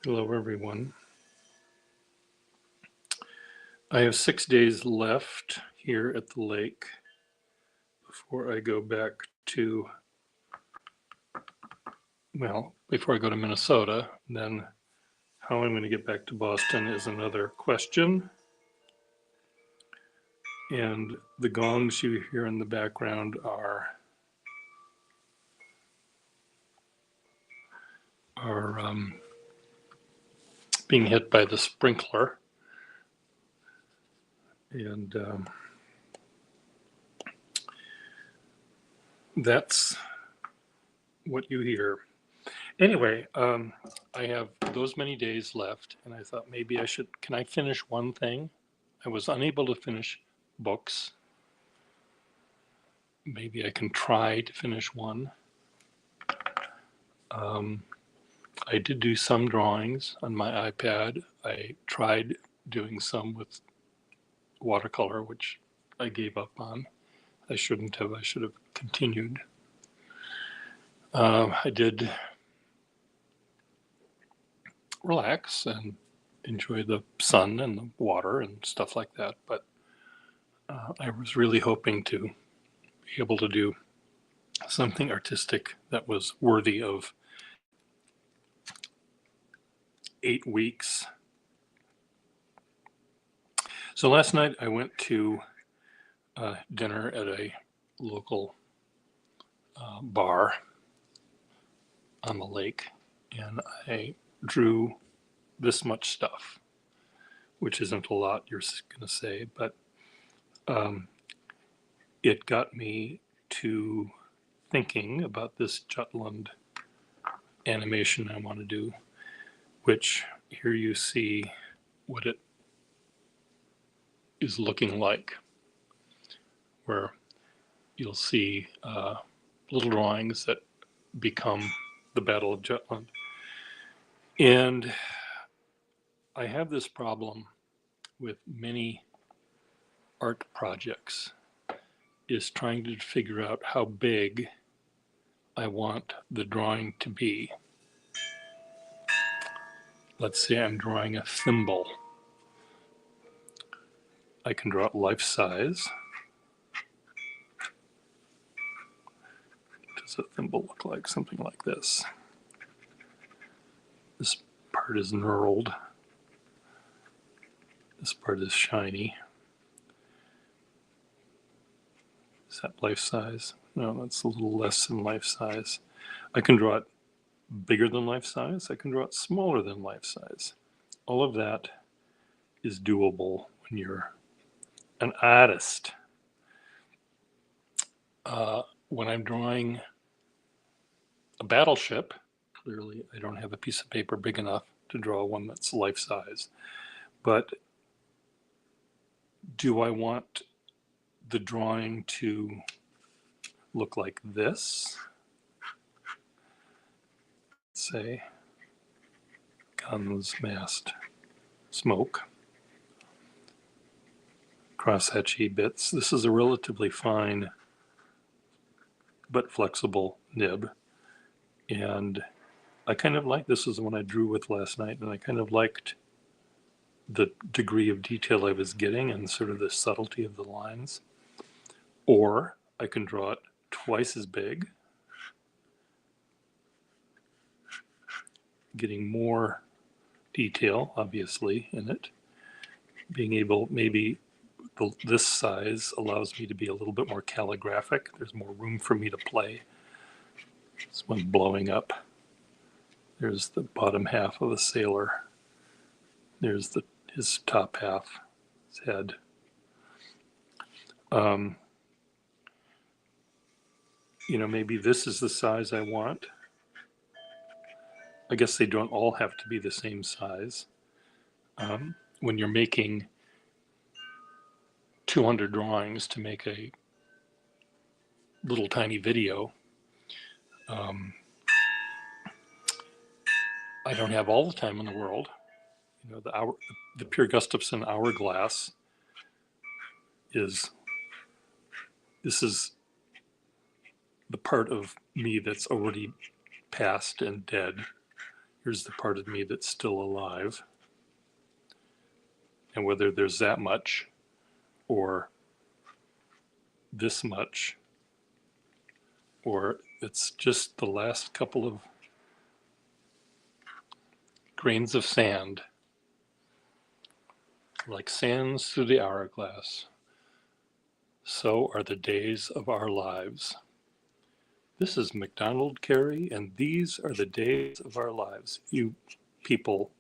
Hello, everyone. I have 6 days left here at the lake before I go back to, before I go to Minnesota. Then how I'm going to get back to Boston is another question. And the gongs you hear in the background are being hit by the sprinkler. And that's what you hear. Anyway, I have those many days left, and I thought maybe can I finish one thing? I was unable to finish books. Maybe I can try to finish one. I did do some drawings on my iPad. I tried doing some with watercolor, which I gave up on. I shouldn't have. I should have continued. I did relax and enjoy the sun and the water and stuff like that, but I was really hoping to be able to do something artistic that was worthy of 8 weeks. So last night I went to dinner at a local bar on the lake, and I drew this much stuff, which isn't a lot, you're going to say, but it got me to thinking about this Jutland animation I want to do, which here you see what it is looking like, where you'll see little drawings that become the Battle of Jutland. And I have this problem with many art projects, is trying to figure out how big I want the drawing to be. Let's say I'm drawing a thimble. I can draw it life size. What does a thimble look like? Something like this. This part is knurled. This part is shiny. Is that life size? No, that's a little less than life size. I can draw it bigger than life size. I can draw it smaller than life size. All of that is doable when you're an artist. When I'm drawing a battleship, clearly I don't have a piece of paper big enough to draw one that's life size. But do I want the drawing to look like this? Let's say guns, mast, smoke, crosshatchy bits. This is a relatively fine but flexible nib, and I kind of like this is the one I drew with last night, and I kind of liked the degree of detail I was getting and sort of the subtlety of the lines. Or I can draw it twice as big, getting more detail, obviously, in it. Being able, maybe this size allows me to be a little bit more calligraphic. There's more room for me to play. This one blowing up. There's the bottom half of a sailor. There's his top half, his head. Maybe this is the size I want. I guess they don't all have to be the same size. When you're making 200 drawings to make a little tiny video, I don't have all the time in the world. The Pure Gustafson hourglass this is the part of me that's already past and dead. Here's the part of me that's still alive. And whether there's that much or this much, or it's just the last couple of grains of sand, like sands through the hourglass, so are the days of our lives. This is MacDonald Carey, and these are the days of our lives. You people,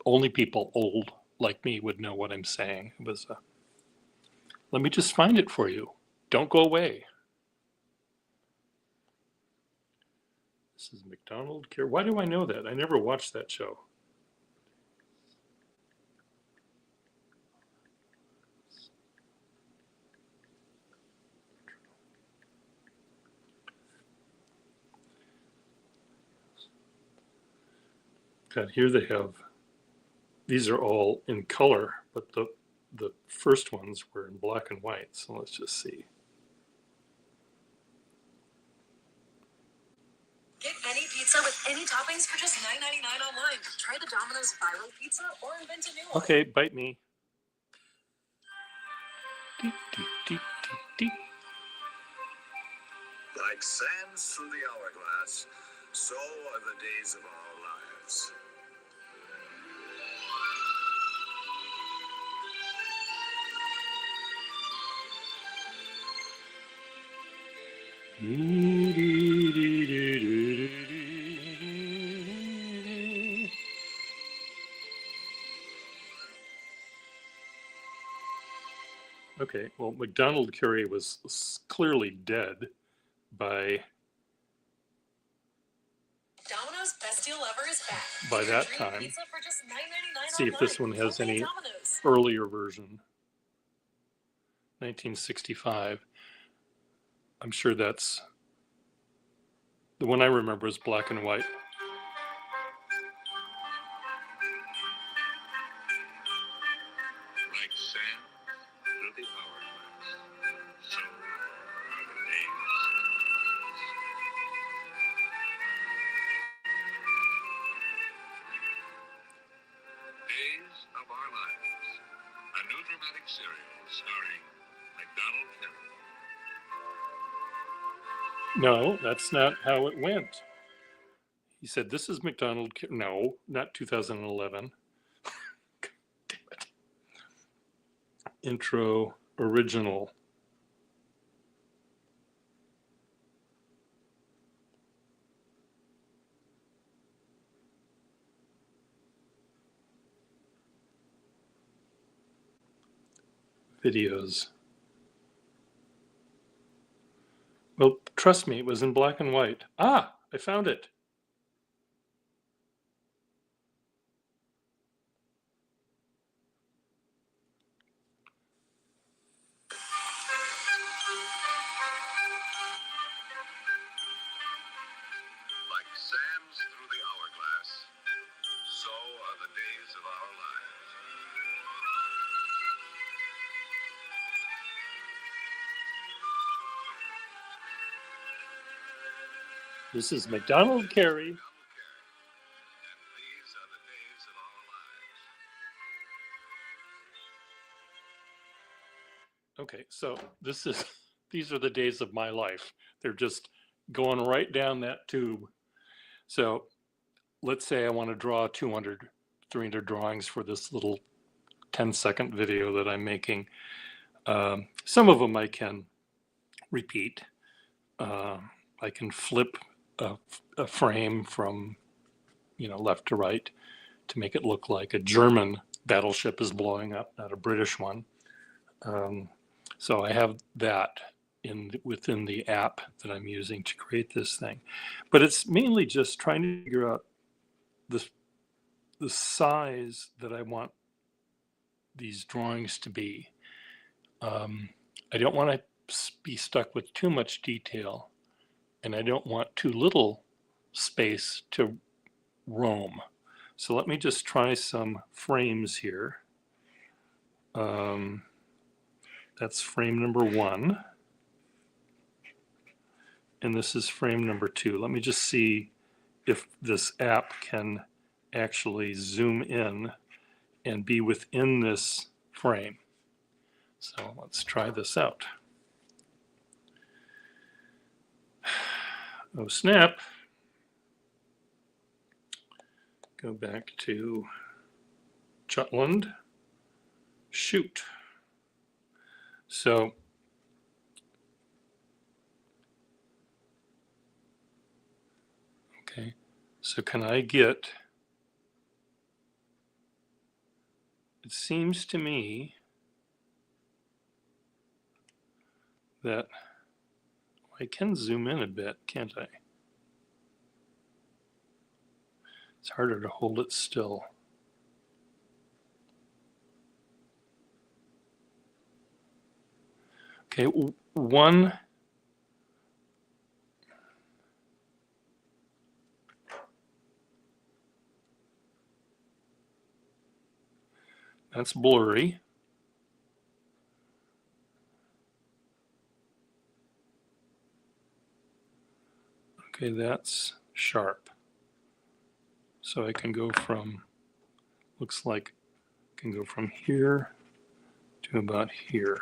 only people old like me would know what I'm saying. It was let me just find it for you. Don't go away. This is MacDonald Carey. Why do I know that? I never watched that show. God, here they have, these are all in color, but the first ones were in black and white. So let's just see. Get any pizza with any toppings for just $9.99 online. Try the Domino's viral pizza or invent a new one. Okay, bite me. Deep, deep, deep, deep, deep. Like sands through the hourglass, so are the days of our lives. Okay, well, MacDonald Carey was clearly dead by Domino's best deal ever is back. by Get your that dream time. pizza for just $9.99 See if this one online. has Only any at Domino's. earlier version. 1965. I'm sure that's the one I remember is black and white. Like sand through the hourglass, so are the days. Days of Our Lives, a new dramatic serial starring MacDonald Carey. No, that's not how it went. He said, "This is MacDonald." No, not 2011. Damn it. Intro original. Videos. Well, trust me, it was in black and white. Ah, I found it. Like sands through the hourglass, so are the days of our lives. This is MacDonald Carey. And these are the days of our lives. Okay, so these are the days of my life. They're just going right down that tube. So let's say I want to draw 200, 300 drawings for this little 10-second video that I'm making. Some of them I can repeat. I can flip a frame from left to right to make it look like a German battleship is blowing up, not a British one. So I have that within the app that I'm using to create this thing. But it's mainly just trying to figure out the size that I want these drawings to be. I don't want to be stuck with too much detail, and I don't want too little space to roam. So let me just try some frames here. That's frame number 1. And this is frame number 2. Let me just see if this app can actually zoom in and be within this frame. So let's try this out. Oh snap. Go back to Jutland. Shoot. So okay, so can I get, it seems to me that I can zoom in a bit, can't I? It's harder to hold it still. Okay, one, that's blurry. Okay, that's sharp. So I can go from, looks like I can go from here to about here.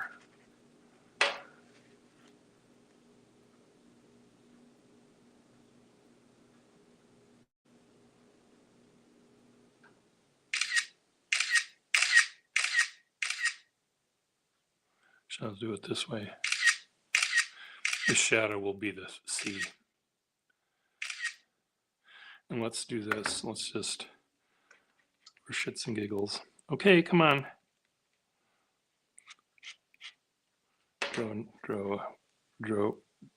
So I'll do it this way. The shadow will be the C. And let's do this. Let's just, for shits and giggles. Okay, come on.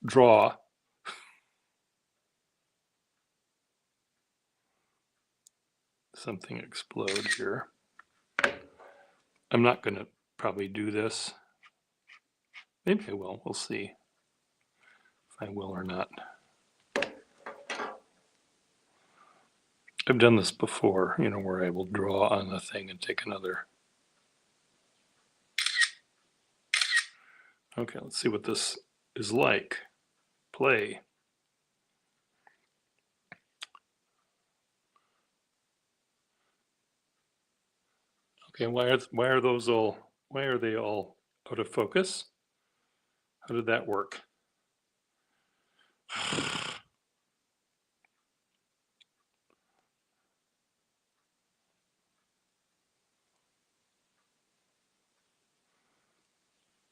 Draw. Something explode here. I'm not going to probably do this. Maybe I will. We'll see if I will or not. I've done this before, you know, where I will draw on the thing and take another. Okay, let's see what this is like. Play. Okay, why are those all, why are they all out of focus? How did that work?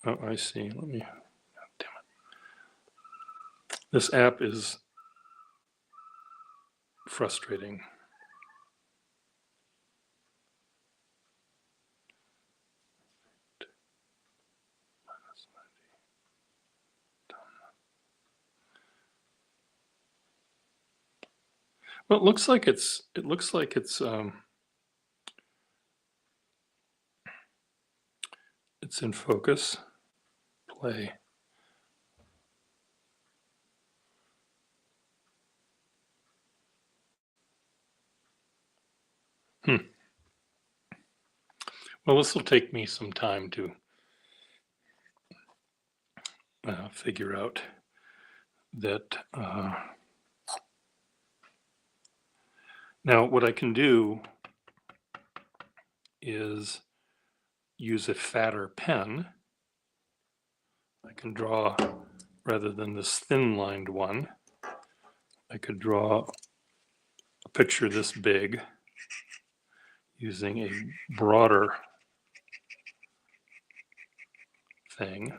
Oh, I see. Let me, oh, damn it. This app is frustrating. Well, it looks like it's in focus. Play. Well, this will take me some time to figure out that. Now, what I can do is use a fatter pen. I can draw, rather than this thin lined one, I could draw a picture this big using a broader thing.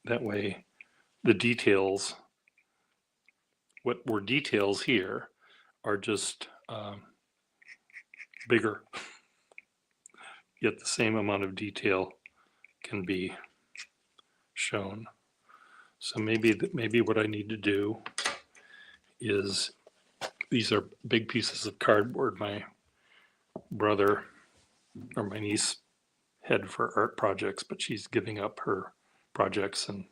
That way, the details, what were details here, are just bigger, yet the same amount of detail can be shown. So maybe what I need to do is, these are big pieces of cardboard. My brother or my niece had for art projects, but she's giving up her projects and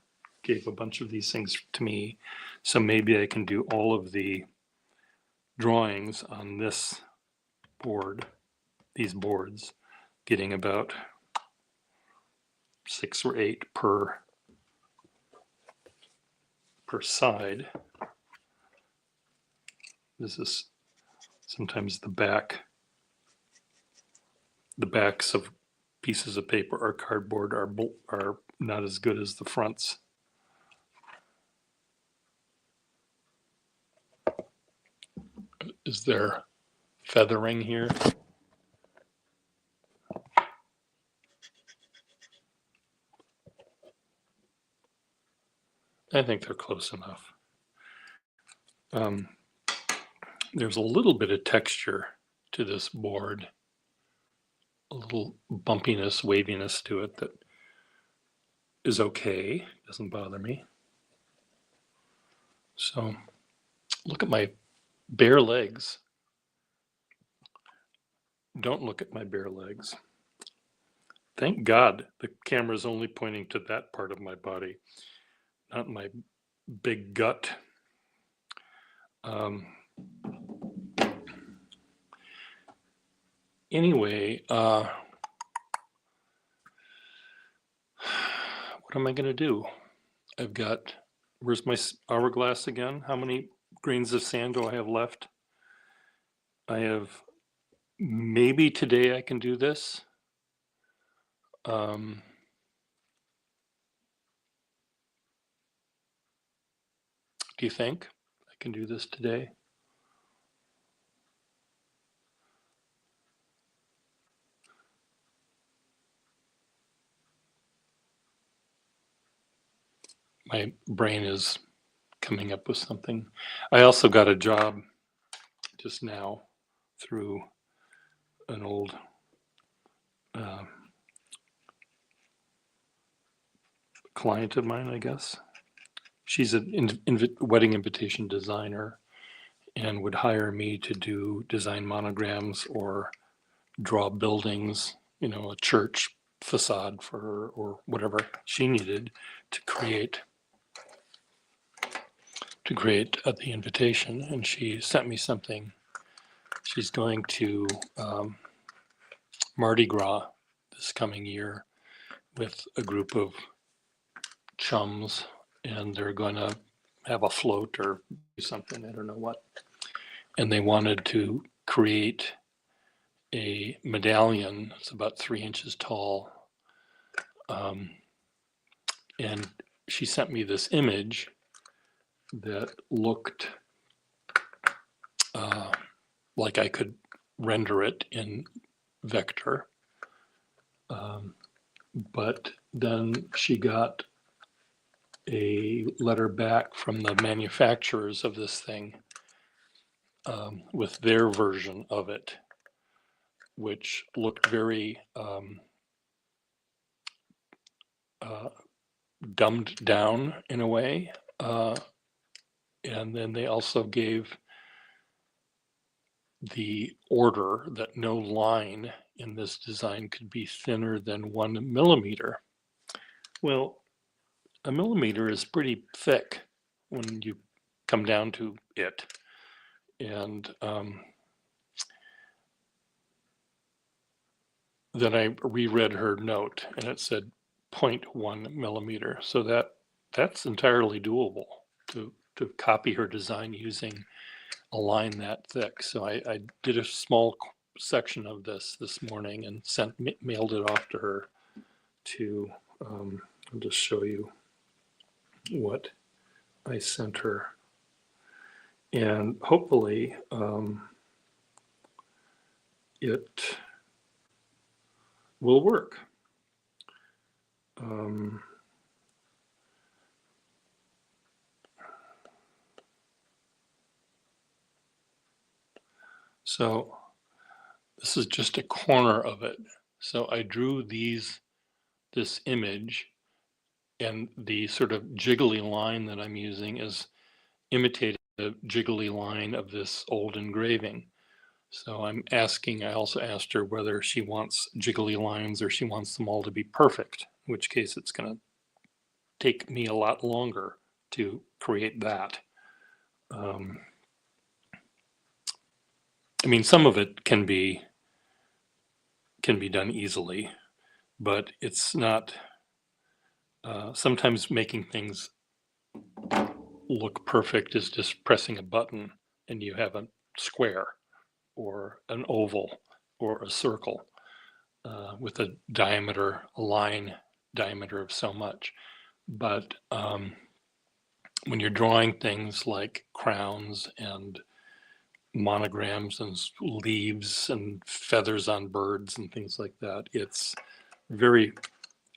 gave a bunch of these things to me. So maybe I can do all of the drawings on this board, these boards, getting about 6 or 8 per per side. This is sometimes the backs of pieces of paper or cardboard are not as good as the fronts. Is there feathering here? I think they're close enough. There's a little bit of texture to this board, a little bumpiness, waviness to it that is okay, doesn't bother me. So look at my bare legs. Don't look at my bare legs. Thank God the camera's only pointing to that part of my body, not my big gut. Anyway, what am I going to do? I've got, where's my hourglass again? How many grains of sand do I have left? I have, maybe today I can do this. Do you think I can do this today? My brain is coming up with something. I also got a job just now through an old client of mine, I guess. She's a wedding invitation designer and would hire me to do design monograms or draw buildings, you know, a church facade for her or whatever she needed to create the invitation. And she sent me something. She's going to Mardi Gras this coming year with a group of chums, and they're going to have a float or do something, I don't know what. And they wanted to create a medallion. It's about 3 inches tall. And she sent me this image that looked like I could render it in vector. But then she got a letter back from the manufacturers of this thing with their version of it, which looked very dumbed down in a way. And then they also gave the order that no line in this design could be thinner than 1 millimeter. Well, a millimeter is pretty thick when you come down to it. And then I reread her note and it said 0.1 millimeter. So that's entirely doable to copy her design using a line that thick. So I did a small section of this morning and mailed it off to her to, I'll just show you what I sent her. And hopefully it will work. So this is just a corner of it. So I drew this image, and the sort of jiggly line that I'm using is imitating the jiggly line of this old engraving. So I also asked her whether she wants jiggly lines or she wants them all to be perfect, in which case it's going to take me a lot longer to create that. I mean, some of it can be done easily, but it's not, sometimes making things look perfect as just pressing a button and you have a square or an oval or a circle with a diameter, a line diameter of so much. But when you're drawing things like crowns and monograms and leaves and feathers on birds and things like that, it's very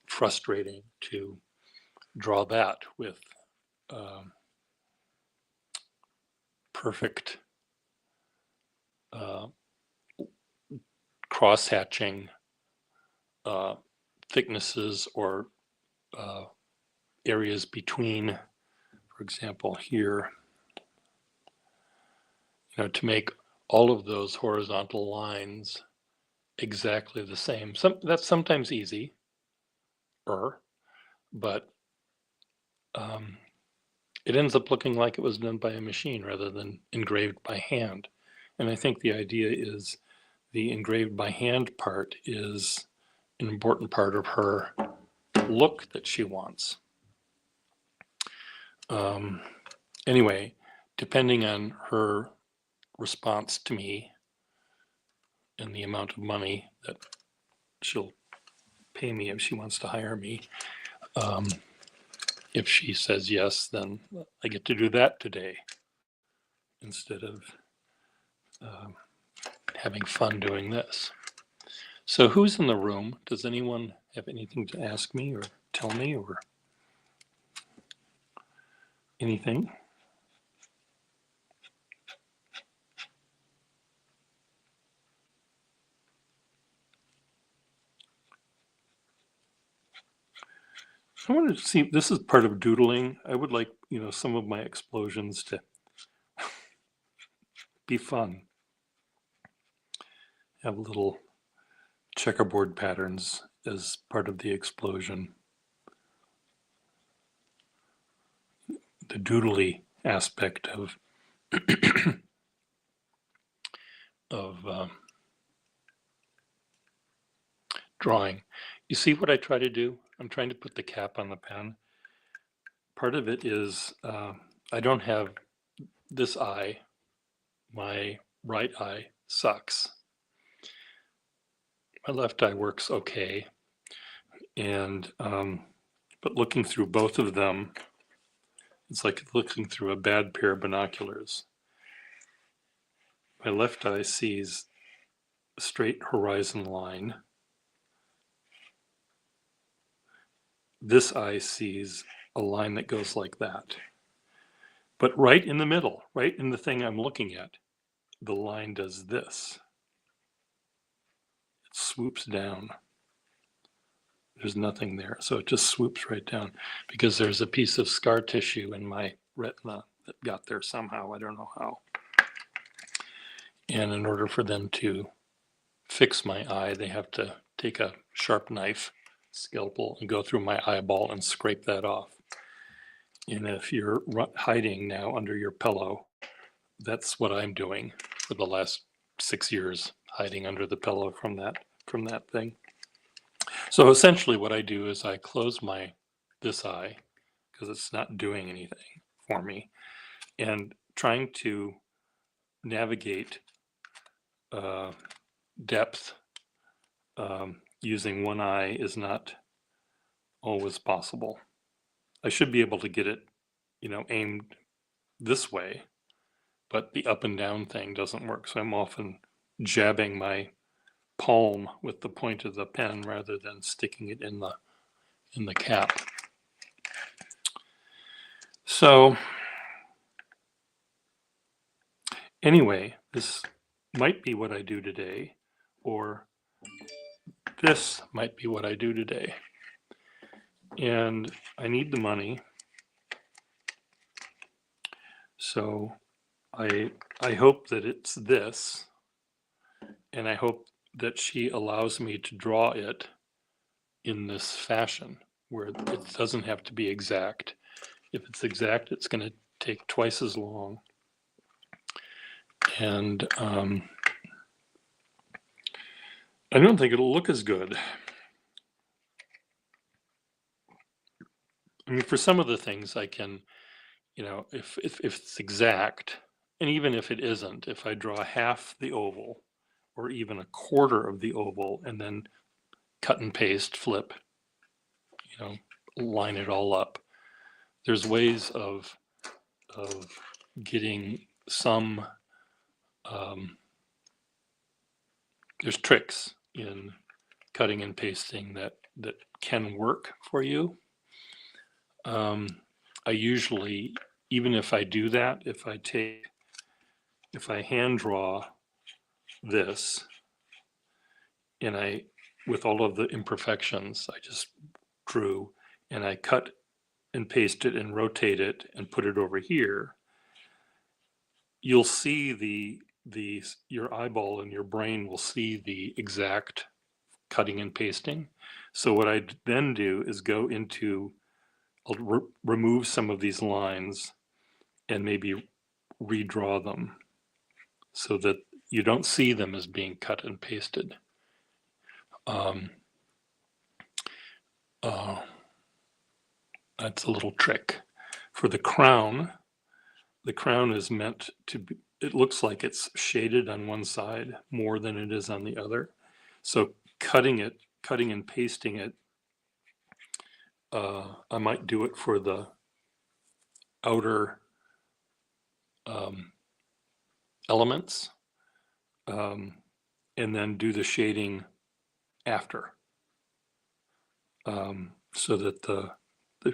frustrating to draw that with perfect cross-hatching thicknesses or areas between, for example, here, to make all of those horizontal lines exactly the same. That's sometimes easy, but it ends up looking like it was done by a machine rather than engraved by hand. And I think the idea is the engraved by hand part is an important part of her look that she wants. Anyway, depending on her response to me and the amount of money that she'll pay me if she wants to hire me, if she says yes, then I get to do that today instead of having fun doing this. So who's in the room? Does anyone have anything to ask me or tell me or anything? I want to see, this is part of doodling. I would like, some of my explosions to be fun. Have little checkerboard patterns as part of the explosion. The doodly aspect of drawing. You see what I try to do? I'm trying to put the cap on the pen. Part of it is I don't have this eye. My right eye sucks. My left eye works okay. And but looking through both of them, it's like looking through a bad pair of binoculars. My left eye sees a straight horizon line. This eye sees a line that goes like that. But right in the middle, right in the thing I'm looking at, the line does this. It swoops down. There's nothing there, so it just swoops right down because there's a piece of scar tissue in my retina that got there somehow. I don't know how. And in order for them to fix my eye, they have to take a sharp knife, scalpel, and go through my eyeball and scrape that off. And if you're hiding now under your pillow, that's what I'm doing for the last 6 years, hiding under the pillow from that thing. So essentially what I do is I close this eye because it's not doing anything for me, and trying to navigate depth using one eye is not always possible. I should be able to get it, aimed this way, but the up and down thing doesn't work. So I'm often jabbing my palm with the point of the pen rather than sticking it in the cap. So anyway, this might be what I do today, or this might be what I do today. And I need the money. So I hope that it's this, and I hope that she allows me to draw it in this fashion where it doesn't have to be exact. If it's exact, it's going to take twice as long. And I don't think it'll look as good. I mean, for some of the things I can if it's exact, and even if it isn't, if I draw half the oval or even a quarter of the oval and then cut and paste, flip, you know, line it all up, there's ways of getting some, there's tricks in cutting and pasting that can work for you. I usually, even if I do that, if I hand draw this and with all of the imperfections I just drew, and I cut and paste it and rotate it and put it over here, you'll see your eyeball and your brain will see the exact cutting and pasting. So what I then do is I'll remove some of these lines and maybe redraw them so that you don't see them as being cut and pasted. That's a little trick. For the crown is meant to be, it looks like it's shaded on one side more than it is on the other. So cutting and pasting it, I might do it for the outer elements, and then do the shading after, so that the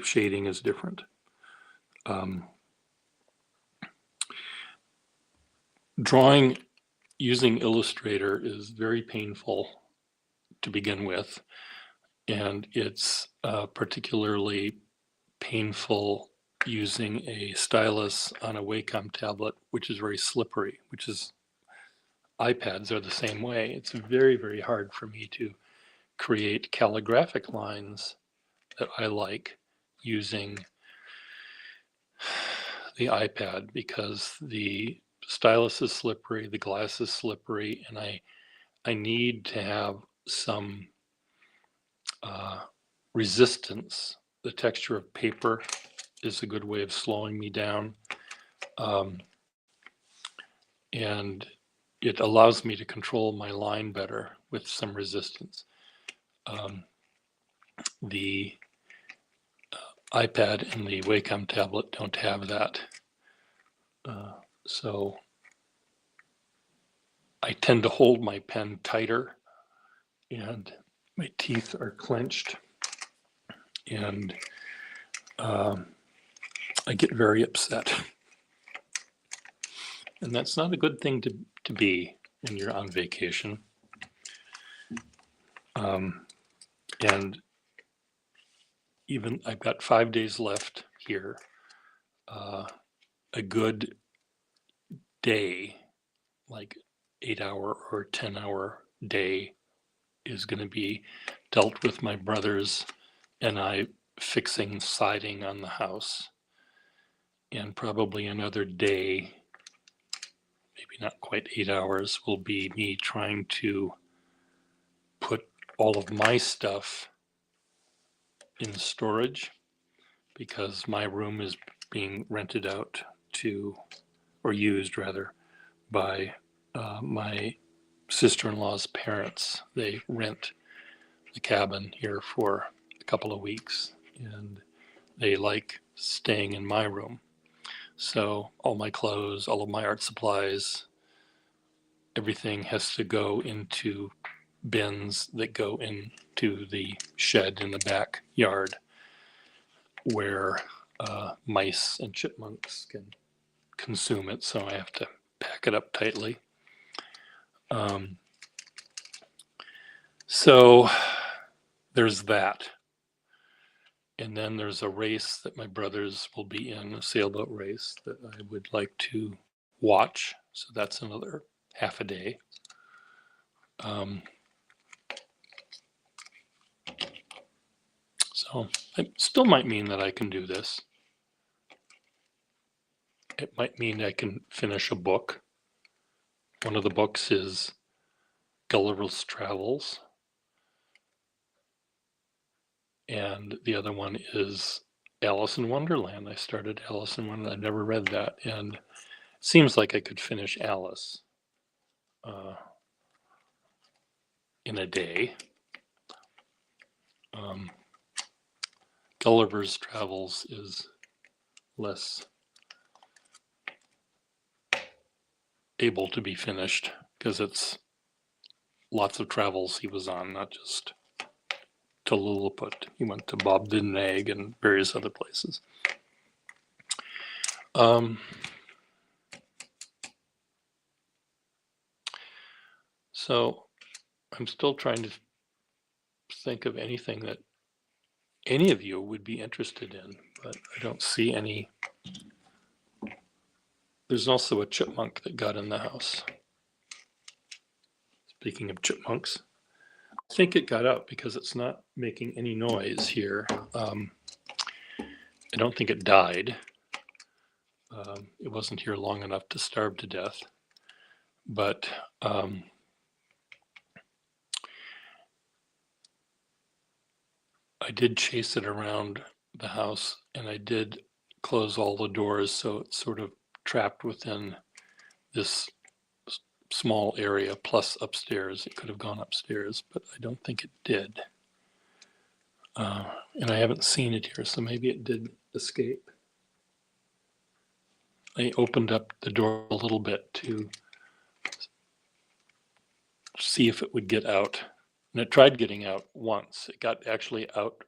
shading is different. Drawing using Illustrator is very painful to begin with, and it's particularly painful using a stylus on a Wacom tablet, which is very slippery, iPads are the same way. It's very, very hard for me to create calligraphic lines that I like using the iPad because the stylus is slippery, the glass is slippery, and I need to have some resistance. The texture of paper is a good way of slowing me down. And it allows me to control my line better with some resistance. The iPad and the Wacom tablet don't have that. So I tend to hold my pen tighter and my teeth are clenched, and I get very upset. And that's not a good thing to be when you're on vacation. And even I've got 5 days left here. A good day, like 8-hour or 10-hour day, is going to be dealt with my brothers and I fixing siding on the house. And probably another day, maybe not quite 8 hours, will be me trying to put all of my stuff in storage because my room is being rented out to, or used rather, by my sister-in-law's parents. They rent the cabin here for a couple of weeks and they like staying in my room. So all my clothes, all of my art supplies, everything has to go into bins that go into the shed in the backyard where mice and chipmunks can consume it. So I have to pack it up tightly. So there's that. And then there's a race that my brothers will be in, a sailboat race that I would like to watch. So that's another half a day. So it still might mean that I can do this. It might mean I can finish a book. One of the books is Gulliver's Travels. And the other one is Alice in Wonderland. I started Alice in Wonderland. I never read that, and it seems like I could finish Alice uh, in a day. Um, Gulliver's Travels is less able to be finished because it's lots of travels he was on, not just to Lilliput. He went to Bob Dinegg and various other places. So I'm still trying to think of anything that any of you would be interested in, but I don't see any. There's also a chipmunk that got in the house. Speaking of chipmunks, I think it got out because it's not making any noise here. I don't think it died. It wasn't here long enough to starve to death, but I did chase it around the house, and I did close all the doors, so it's sort of trapped within this small area plus upstairs. It could have gone upstairs, but I don't think it did. And I haven't seen it here, so maybe it did escape. I opened up the door a little bit to see if it would get out. And it tried getting out once. It got actually out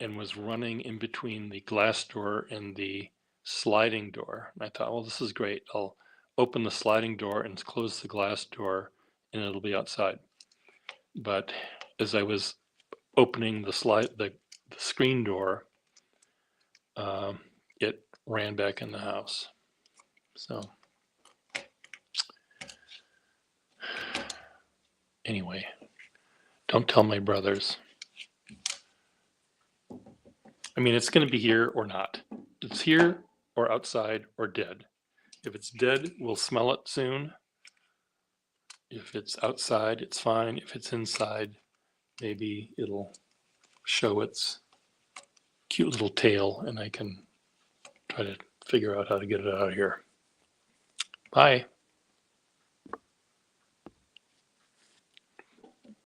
and was running in between the glass door and the sliding door. And I thought, well, this is great. I'll open the sliding door and close the glass door, and it'll be outside. But as I was opening the screen door, it ran back in the house. So anyway, don't tell my brothers. I mean, it's going to be here or not. It's here or outside or dead. If it's dead, we'll smell it soon. If it's outside, it's fine. If it's inside, maybe it'll show its cute little tail and I can try to figure out how to get it out of here. Bye.